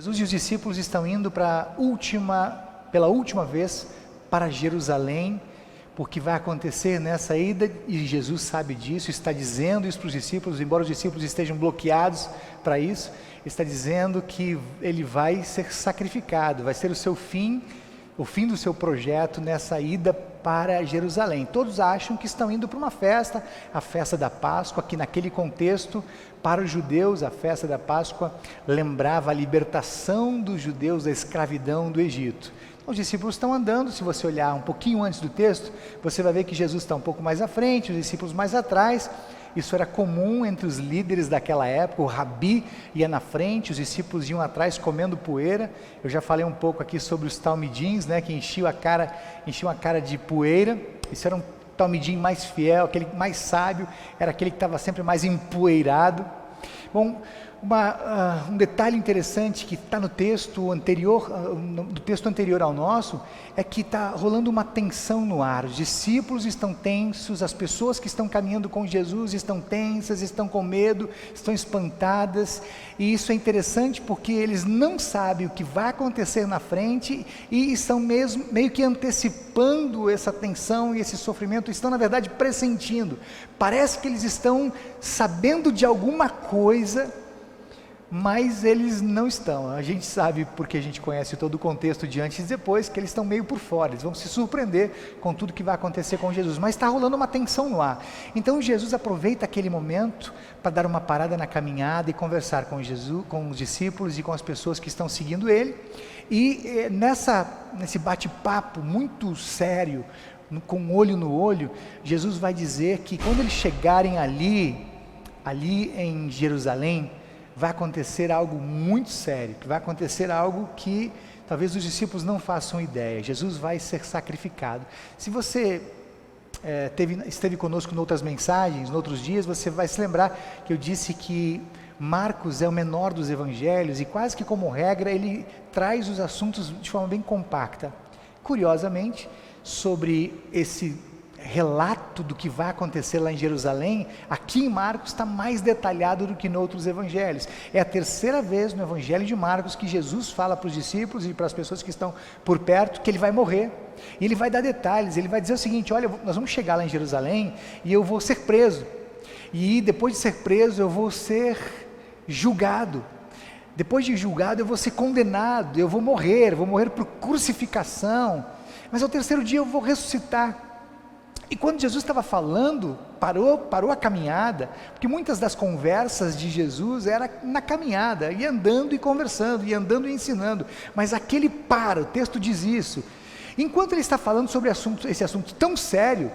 Jesus e os discípulos estão indo pela última vez para Jerusalém, porque vai acontecer nessa ida, e Jesus sabe disso, está dizendo isso para os discípulos, embora os discípulos estejam bloqueados para isso, está dizendo que ele vai ser sacrificado, vai ser o fim do seu projeto nessa ida para Jerusalém. Todos acham que estão indo para uma festa, a festa da Páscoa, que naquele contexto, para os judeus, a festa da Páscoa lembrava a libertação dos judeus da escravidão do Egito. Os discípulos estão andando, se você olhar um pouquinho antes do texto, você vai ver que Jesus está um pouco mais à frente, os discípulos mais atrás. Isso era comum entre os líderes daquela época, o rabi ia na frente, os discípulos iam atrás comendo poeira. Eu já falei um pouco aqui sobre os talmidim, né, que enchiam a cara de poeira. Isso era um talmidim mais fiel, aquele mais sábio, era aquele que estava sempre mais empoeirado. Bom, um detalhe interessante que está no texto anterior, do texto anterior ao nosso, é que está rolando uma tensão no ar. Os discípulos estão tensos, as pessoas que estão caminhando com Jesus estão tensas, estão com medo, estão espantadas, e isso é interessante porque eles não sabem o que vai acontecer na frente e estão meio que antecipando essa tensão e esse sofrimento, estão na verdade pressentindo. Parece que eles estão sabendo de alguma coisa, mas eles não estão. A gente sabe, porque a gente conhece todo o contexto de antes e depois, que eles estão meio por fora, eles vão se surpreender com tudo que vai acontecer com Jesus, mas está rolando uma tensão no ar. Então Jesus aproveita aquele momento para dar uma parada na caminhada e conversar com Jesus, com os discípulos e com as pessoas que estão seguindo ele, e nesse bate-papo muito sério, com olho no olho, Jesus vai dizer que quando eles chegarem ali em Jerusalém, vai acontecer algo muito sério, que vai acontecer algo que talvez os discípulos não façam ideia. Jesus vai ser sacrificado. Se você esteve conosco em outras mensagens, em outros dias, você vai se lembrar que eu disse que Marcos é o menor dos evangelhos e quase que como regra ele traz os assuntos de forma bem compacta. Curiosamente, sobre esse relato do que vai acontecer lá em Jerusalém, aqui em Marcos está mais detalhado do que em outros evangelhos. É a terceira vez no evangelho de Marcos que Jesus fala para os discípulos e para as pessoas que estão por perto que ele vai morrer, e ele vai dar detalhes. Ele vai dizer o seguinte: olha, nós vamos chegar lá em Jerusalém e eu vou ser preso, e depois de ser preso eu vou ser julgado, depois de julgado eu vou ser condenado, eu vou morrer por crucificação, mas ao terceiro dia eu vou ressuscitar. E quando Jesus estava falando, parou a caminhada, porque muitas das conversas de Jesus era na caminhada, ia andando e conversando, ia andando e ensinando, mas aquele o texto diz isso. Enquanto ele está falando sobre esse assunto tão sério,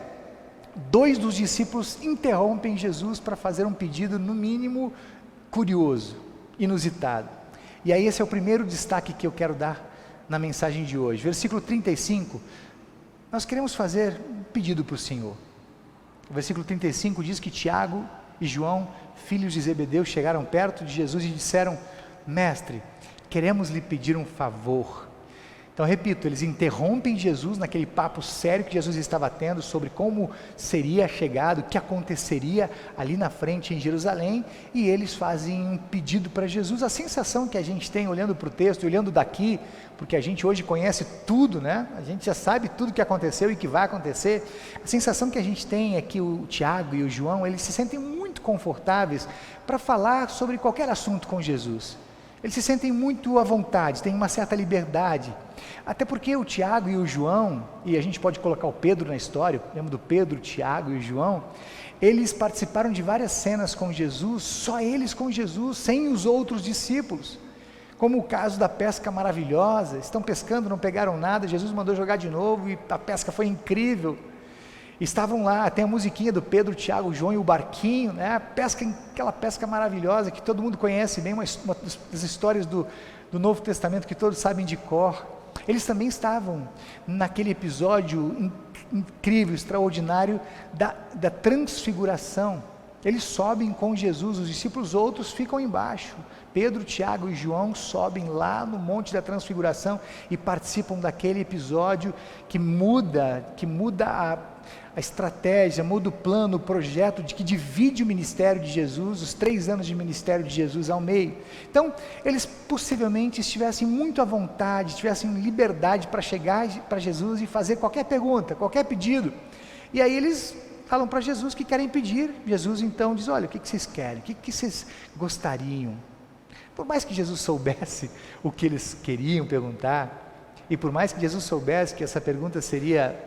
2 dos discípulos interrompem Jesus para fazer um pedido, no mínimo, curioso, inusitado. E aí esse é o primeiro destaque que eu quero dar na mensagem de hoje. Versículo 35, nós queremos fazer um pedido para o Senhor. O versículo 35 diz que Tiago e João, filhos de Zebedeu, chegaram perto de Jesus e disseram: Mestre, queremos lhe pedir um favor. Então, repito, eles interrompem Jesus naquele papo sério que Jesus estava tendo sobre como seria a chegada, o que aconteceria ali na frente em Jerusalém, e eles fazem um pedido para Jesus. A sensação que a gente tem olhando para o texto, olhando daqui, porque a gente hoje conhece tudo, né? A gente já sabe tudo que aconteceu e que vai acontecer. A sensação que a gente tem é que o Tiago e o João, eles se sentem muito confortáveis para falar sobre qualquer assunto com Jesus. Eles se sentem muito à vontade, têm uma certa liberdade, até porque o Tiago e o João, e a gente pode colocar o Pedro na história, lembra do Pedro, Tiago e João, eles participaram de várias cenas com Jesus, só eles com Jesus, sem os outros discípulos, como o caso da pesca maravilhosa. Estão pescando, não pegaram nada, Jesus mandou jogar de novo e a pesca foi incrível. Estavam lá, tem a musiquinha do Pedro, Tiago, João e o barquinho, né? Aquela pesca maravilhosa que todo mundo conhece bem, uma das histórias do Novo Testamento que todos sabem de cor. Eles também estavam naquele episódio incrível, extraordinário da transfiguração. Eles sobem com Jesus, os discípulos outros ficam embaixo. Pedro, Tiago e João sobem lá no Monte da Transfiguração e participam daquele episódio que muda a estratégia, muda o plano, o projeto de que divide o ministério de Jesus, os 3 anos de ministério de Jesus ao meio. Então, eles possivelmente estivessem muito à vontade, tivessem liberdade para chegar para Jesus e fazer qualquer pergunta, qualquer pedido. E aí eles falam para Jesus que querem pedir. Jesus então diz: olha, o que vocês querem? O que vocês gostariam? Por mais que Jesus soubesse o que eles queriam perguntar, e por mais que Jesus soubesse que essa pergunta seria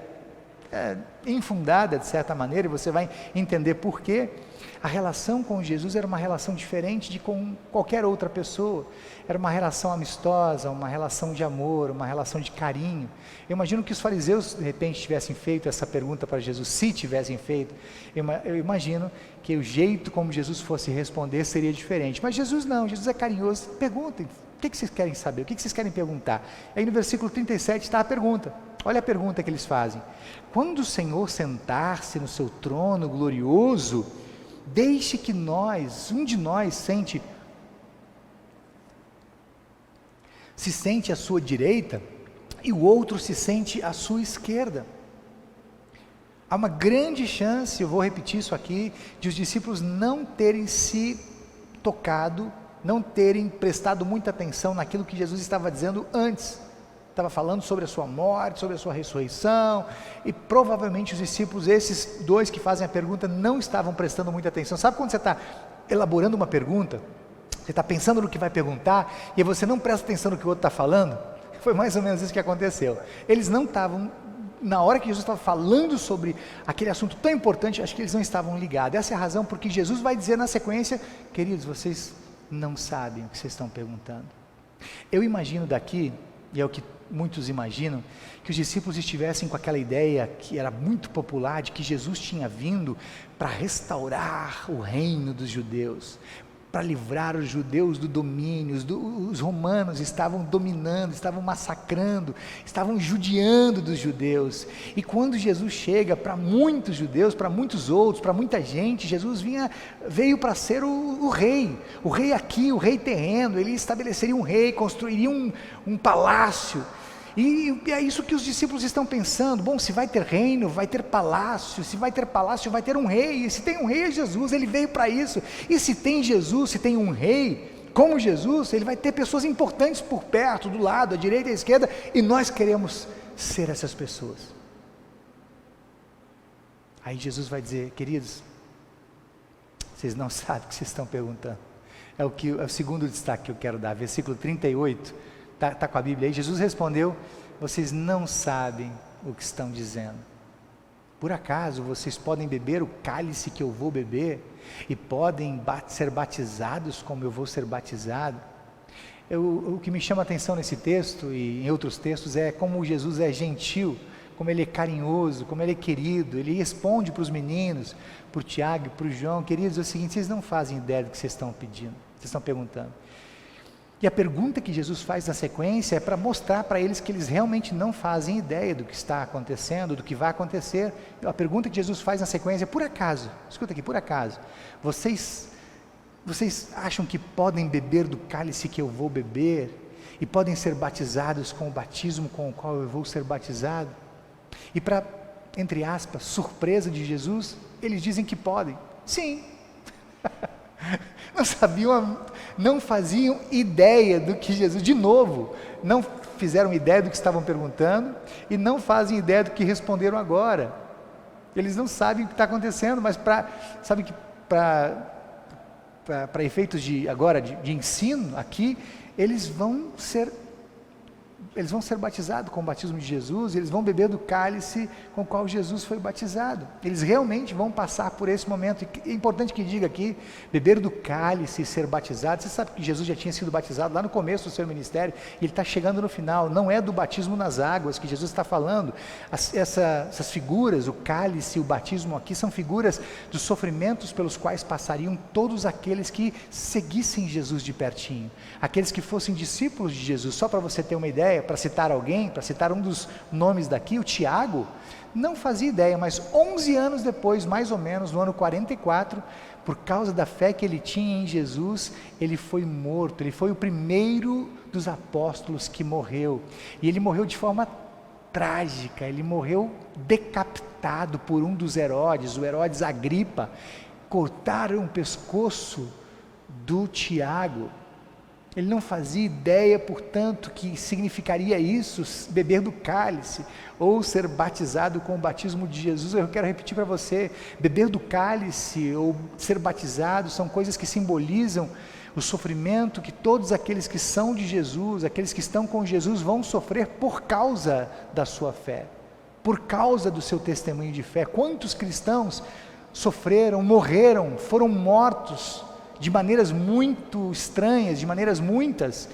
infundada de certa maneira, e você vai entender por quê, a relação com Jesus era uma relação diferente de com qualquer outra pessoa. Era uma relação amistosa, uma relação de amor, uma relação de carinho. Eu imagino que os fariseus de repente tivessem feito essa pergunta para Jesus, se tivessem feito, eu imagino que o jeito como Jesus fosse responder seria diferente, mas Jesus não, Jesus é carinhoso. Perguntem, o que vocês querem saber, o que vocês querem perguntar? Aí no versículo 37 está a pergunta. Olha a pergunta que eles fazem: quando o Senhor sentar-se no seu trono glorioso, deixe que um de nós se sente à sua direita e o outro se sente à sua esquerda. Há uma grande chance, eu vou repetir isso aqui, de os discípulos não terem se tocado, não terem prestado muita atenção naquilo que Jesus estava dizendo antes. Estava falando sobre a sua morte, sobre a sua ressurreição, e provavelmente os discípulos, esses 2 que fazem a pergunta, não estavam prestando muita atenção. Sabe quando você está elaborando uma pergunta, você está pensando no que vai perguntar, e aí você não presta atenção no que o outro está falando? Foi mais ou menos isso que aconteceu. Eles não estavam, na hora que Jesus estava falando sobre aquele assunto tão importante, acho que eles não estavam ligados. Essa é a razão porque Jesus vai dizer na sequência: queridos, vocês não sabem o que vocês estão perguntando. Eu imagino daqui, e é o que muitos imaginam, que os discípulos estivessem com aquela ideia que era muito popular, de que Jesus tinha vindo para restaurar o reino dos judeus, para livrar os judeus do domínio. Os romanos estavam dominando, estavam massacrando, estavam judiando dos judeus, e quando Jesus chega para muitos judeus, para muitos outros, para muita gente, Jesus veio para ser o rei aqui, o rei terreno. Ele estabeleceria um rei, construiria um palácio, e é isso que os discípulos estão pensando. Bom, se vai ter reino, vai ter palácio, se vai ter palácio, vai ter um rei, e se tem um rei é Jesus, ele veio para isso, e se tem Jesus, se tem um rei como Jesus, ele vai ter pessoas importantes por perto, do lado, à direita e à esquerda, e nós queremos ser essas pessoas. Aí Jesus vai dizer: queridos, vocês não sabem o que vocês estão perguntando. É o segundo destaque que eu quero dar, versículo 38, está com a Bíblia aí. Jesus respondeu: vocês não sabem o que estão dizendo. Por acaso vocês podem beber o cálice que eu vou beber, e podem ser batizados como eu vou ser batizado? O que me chama a atenção nesse texto e em outros textos é como Jesus é gentil, como ele é carinhoso, como ele é querido. Ele responde para os meninos, para o Tiago e para o João: queridos, é o seguinte, vocês não fazem ideia do que vocês estão pedindo, vocês estão perguntando. E a pergunta que Jesus faz na sequência é para mostrar para eles que eles realmente não fazem ideia do que está acontecendo, do que vai acontecer. A pergunta que Jesus faz na sequência é: por acaso, escuta aqui, por acaso, vocês acham que podem beber do cálice que eu vou beber, e podem ser batizados com o batismo com o qual eu vou ser batizado? E para, entre aspas, surpresa de Jesus, eles dizem que podem. Sim. Não sabiam, não faziam ideia do que Jesus, de novo, não fizeram ideia do que estavam perguntando, e não fazem ideia do que responderam agora. Eles não sabem o que está acontecendo, mas para efeitos de ensino aqui, eles vão ser batizados com o batismo de Jesus, eles vão beber do cálice com o qual Jesus foi batizado. Eles realmente vão passar por esse momento. E é importante que diga aqui, beber do cálice e ser batizado. Você sabe que Jesus já tinha sido batizado lá no começo do seu ministério, e ele está chegando no final. Não é do batismo nas águas que Jesus está falando. Essas figuras, o cálice e o batismo aqui, são figuras dos sofrimentos pelos quais passariam todos aqueles que seguissem Jesus de pertinho, aqueles que fossem discípulos de Jesus. Só para você ter uma ideia, para citar alguém, para citar um dos nomes daqui, o Tiago, não fazia ideia, mas 11 anos depois, mais ou menos, no ano 44, por causa da fé que ele tinha em Jesus, ele foi morto. Ele foi o primeiro dos apóstolos que morreu, e ele morreu de forma trágica, ele morreu decapitado por um dos Herodes, o Herodes Agripa. Cortaram o pescoço do Tiago. Ele não fazia ideia, portanto, que significaria isso, beber do cálice, ou ser batizado com o batismo de Jesus. Eu quero repetir para você, beber do cálice ou ser batizado são coisas que simbolizam o sofrimento que todos aqueles que são de Jesus, aqueles que estão com Jesus, vão sofrer por causa da sua fé, por causa do seu testemunho de fé. Quantos cristãos sofreram, morreram, foram mortos de maneiras muito estranhas, de maneiras muitas.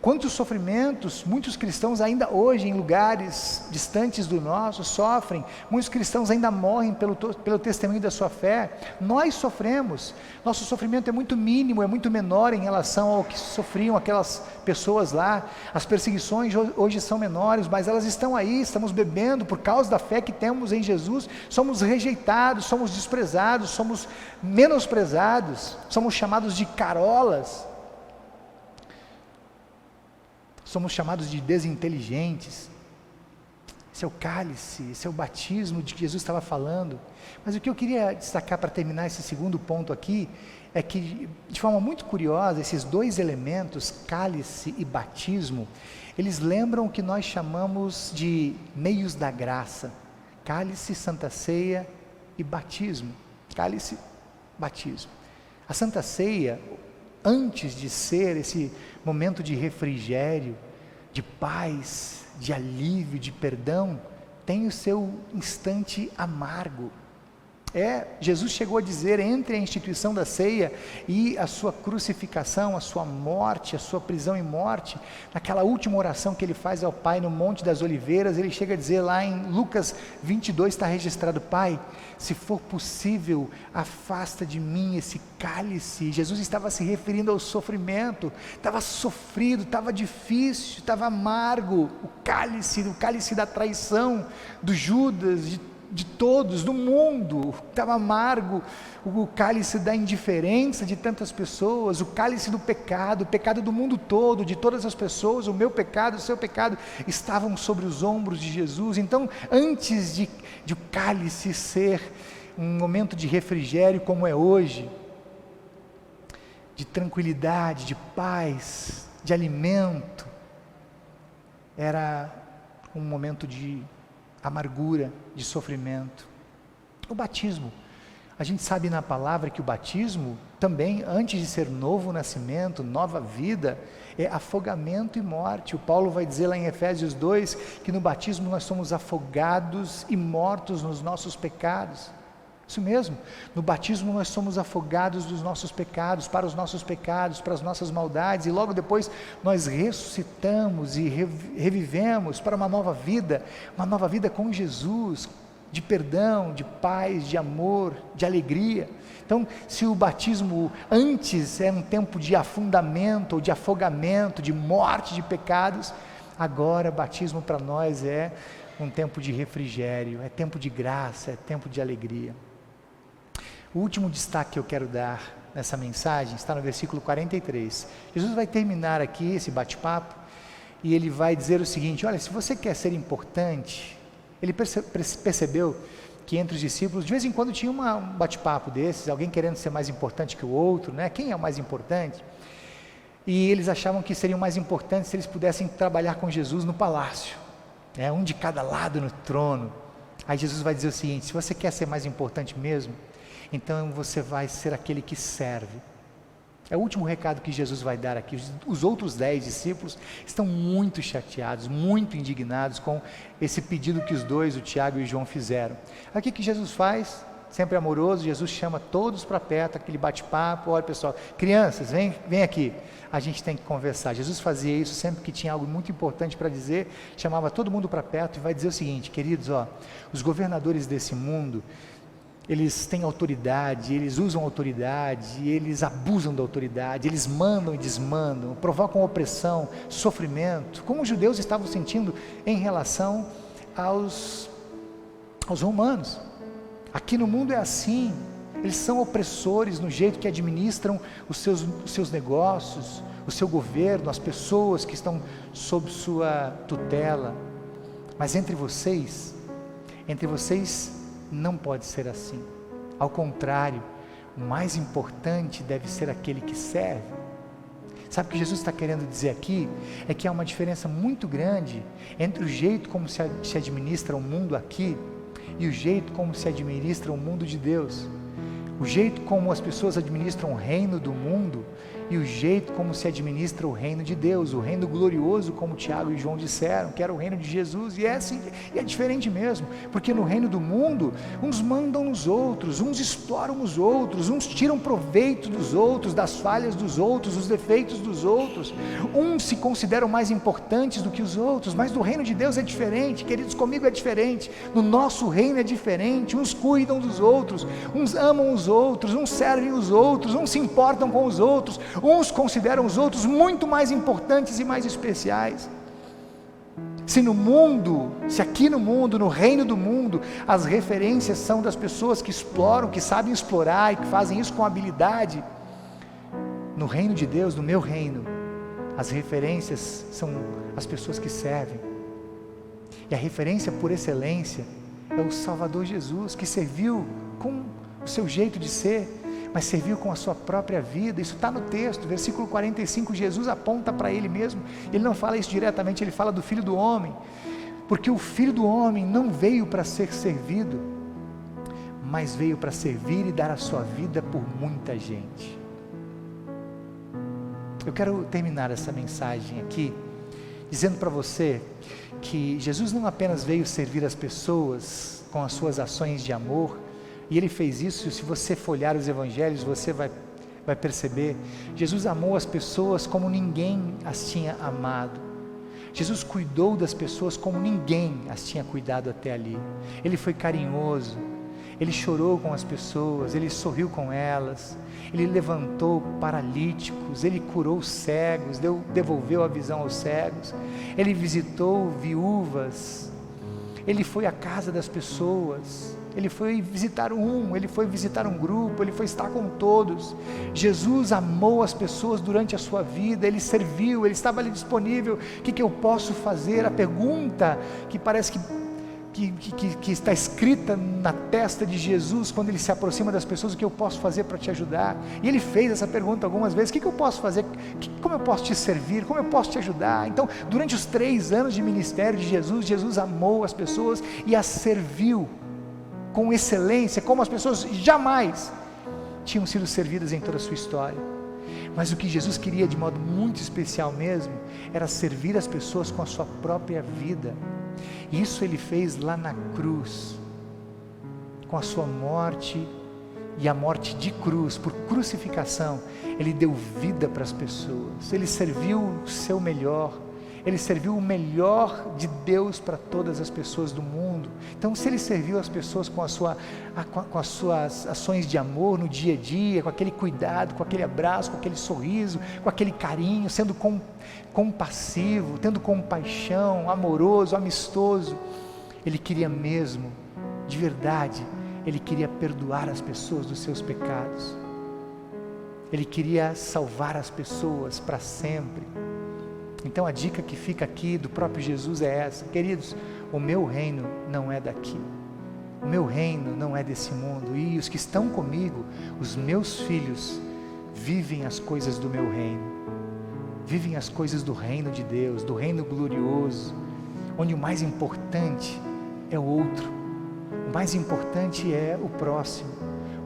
Quantos sofrimentos muitos cristãos ainda hoje em lugares distantes do nosso sofrem, muitos cristãos ainda morrem pelo testemunho da sua fé. Nós sofremos, nosso sofrimento é muito mínimo, é muito menor em relação ao que sofriam aquelas pessoas lá. As perseguições hoje são menores, mas elas estão aí, estamos bebendo por causa da fé que temos em Jesus. Somos rejeitados, somos desprezados, somos menosprezados, somos chamados de carolas, somos chamados de desinteligentes. Esse é o cálice, esse é o batismo de que Jesus estava falando. Mas o que eu queria destacar para terminar esse segundo ponto aqui, é que de forma muito curiosa, esses dois elementos, cálice e batismo, eles lembram o que nós chamamos de meios da graça. Cálice, Santa Ceia e batismo. Cálice, batismo. A Santa Ceia, antes de ser esse momento de refrigério, de paz, de alívio, de perdão, tem o seu instante amargo. Jesus chegou a dizer, entre a instituição da ceia e a sua crucificação, a sua morte, a sua prisão e morte, naquela última oração que ele faz ao Pai no Monte das Oliveiras, ele chega a dizer lá em Lucas 22, está registrado: Pai, se for possível, afasta de mim esse cálice. Jesus estava se referindo ao sofrimento, estava sofrido, estava difícil, estava amargo, o cálice da traição, do Judas, de todos, do mundo, estava amargo, o cálice da indiferença de tantas pessoas, o cálice do pecado, o pecado do mundo todo, de todas as pessoas, o meu pecado, o seu pecado, estavam sobre os ombros de Jesus. Então, antes de o cálice ser um momento de refrigério como é hoje, de tranquilidade, de paz, de alimento, era um momento de amargura, de sofrimento. O batismo, a gente sabe na palavra que o batismo também, antes de ser novo nascimento, nova vida, é afogamento e morte. O Paulo vai dizer lá em Efésios 2, que no batismo nós somos afogados e mortos nos nossos pecados. Isso mesmo, no batismo nós somos afogados dos nossos pecados, para os nossos pecados, para as nossas maldades, e logo depois nós ressuscitamos e revivemos para uma nova vida com Jesus, de perdão, de paz, de amor, de alegria. Então, se o batismo antes era um tempo de afundamento, ou de afogamento, de morte de pecados, agora batismo para nós é um tempo de refrigério, é tempo de graça, é tempo de alegria. O último destaque que eu quero dar nessa mensagem está no versículo 43. Jesus vai terminar aqui esse bate-papo e ele vai dizer o seguinte: olha, se você quer ser importante, ele percebeu que entre os discípulos, de vez em quando tinha um bate-papo desses, alguém querendo ser mais importante que o outro, né? Quem é o mais importante? E eles achavam que seriam mais importantes se eles pudessem trabalhar com Jesus no palácio, né? Um de cada lado no trono. Aí Jesus vai dizer o seguinte: se você quer ser mais importante mesmo, então você vai ser aquele que serve. É o último recado que Jesus vai dar aqui. Os outros 10 discípulos estão muito chateados, muito indignados com esse pedido que os dois, o Tiago e o João, fizeram. Aí o que Jesus faz? Sempre amoroso, Jesus chama todos para perto, aquele bate-papo: olha pessoal, crianças, vem aqui, a gente tem que conversar. Jesus fazia isso sempre que tinha algo muito importante para dizer, chamava todo mundo para perto e vai dizer o seguinte: queridos, os governadores desse mundo, eles têm autoridade, eles usam autoridade, eles abusam da autoridade, eles mandam e desmandam, provocam opressão, sofrimento, como os judeus estavam sentindo em relação aos romanos. Aqui no mundo é assim, eles são opressores no jeito que administram os seus negócios, o seu governo, as pessoas que estão sob sua tutela. Mas entre vocês não pode ser assim. Ao contrário, o mais importante deve ser aquele que serve. Sabe o que Jesus está querendo dizer aqui? É que há uma diferença muito grande entre o jeito como se administra o mundo aqui e o jeito como se administra o mundo de Deus. O jeito como as pessoas administram o reino do mundo e o jeito como se administra o reino de Deus, o reino glorioso, como Tiago e João disseram, que era o reino de Jesus, e é assim, e é diferente mesmo, porque no reino do mundo, uns mandam nos outros, uns exploram os outros, uns tiram proveito dos outros, das falhas dos outros, dos defeitos dos outros, uns se consideram mais importantes do que os outros, mas no reino de Deus é diferente, queridos, comigo é diferente, no nosso reino é diferente, uns cuidam dos outros, uns amam os outros, uns servem os outros, uns se importam com os outros, uns consideram os outros muito mais importantes e mais especiais. Se no mundo, se aqui no mundo, no reino do mundo, as referências são das pessoas que exploram, que sabem explorar e que fazem isso com habilidade, no reino de Deus, no meu reino, as referências são as pessoas que servem. E a referência por excelência é o Salvador Jesus, que serviu com o seu jeito de ser, mas serviu com a sua própria vida. Isso está no texto, versículo 45, Jesus aponta para ele mesmo, ele não fala isso diretamente, ele fala do Filho do Homem, porque o Filho do Homem não veio para ser servido, mas veio para servir e dar a sua vida por muita gente. Eu quero terminar essa mensagem aqui, dizendo para você, que Jesus não apenas veio servir as pessoas com as suas ações de amor, e Ele fez isso. Se você folhear os evangelhos, você vai perceber, Jesus amou as pessoas como ninguém as tinha amado, Jesus cuidou das pessoas como ninguém as tinha cuidado até ali, Ele foi carinhoso, Ele chorou com as pessoas, Ele sorriu com elas, Ele levantou paralíticos, Ele curou cegos, devolveu a visão aos cegos, Ele visitou viúvas, Ele foi à casa das pessoas, Ele foi visitar Ele foi visitar um grupo, Ele foi estar com todos. Jesus amou as pessoas durante a sua vida, Ele serviu, Ele estava ali disponível. O que eu posso fazer? A pergunta que parece que está escrita na testa de Jesus, quando Ele se aproxima das pessoas: o que eu posso fazer para te ajudar? E Ele fez essa pergunta algumas vezes: o que eu posso fazer? Como eu posso te servir? Como eu posso te ajudar? Então, durante os 3 anos de ministério de Jesus, Jesus amou as pessoas e as serviu com excelência, como as pessoas jamais tinham sido servidas em toda a sua história. Mas o que Jesus queria de modo muito especial mesmo, era servir as pessoas com a sua própria vida. Isso Ele fez lá na cruz, com a sua morte, e a morte de cruz, por crucificação, Ele deu vida para as pessoas, Ele serviu o seu melhor, Ele serviu o melhor de Deus para todas as pessoas do mundo. Então, se Ele serviu as pessoas com as suas ações de amor no dia a dia, com aquele cuidado, com aquele abraço, com aquele sorriso, com aquele carinho, sendo compassivo, tendo compaixão, amoroso, amistoso, Ele queria mesmo, de verdade, Ele queria perdoar as pessoas dos seus pecados, Ele queria salvar as pessoas para sempre. Então a dica que fica aqui do próprio Jesus é essa: queridos, o meu reino não é daqui, o meu reino não é desse mundo, e os que estão comigo, os meus filhos, vivem as coisas do meu reino, vivem as coisas do reino de Deus, do reino glorioso, onde o mais importante é o outro, o mais importante é o próximo,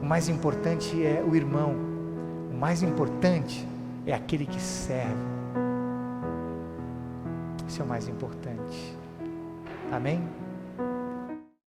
o mais importante é o irmão, o mais importante é aquele que serve. Isso é o mais importante. Amém?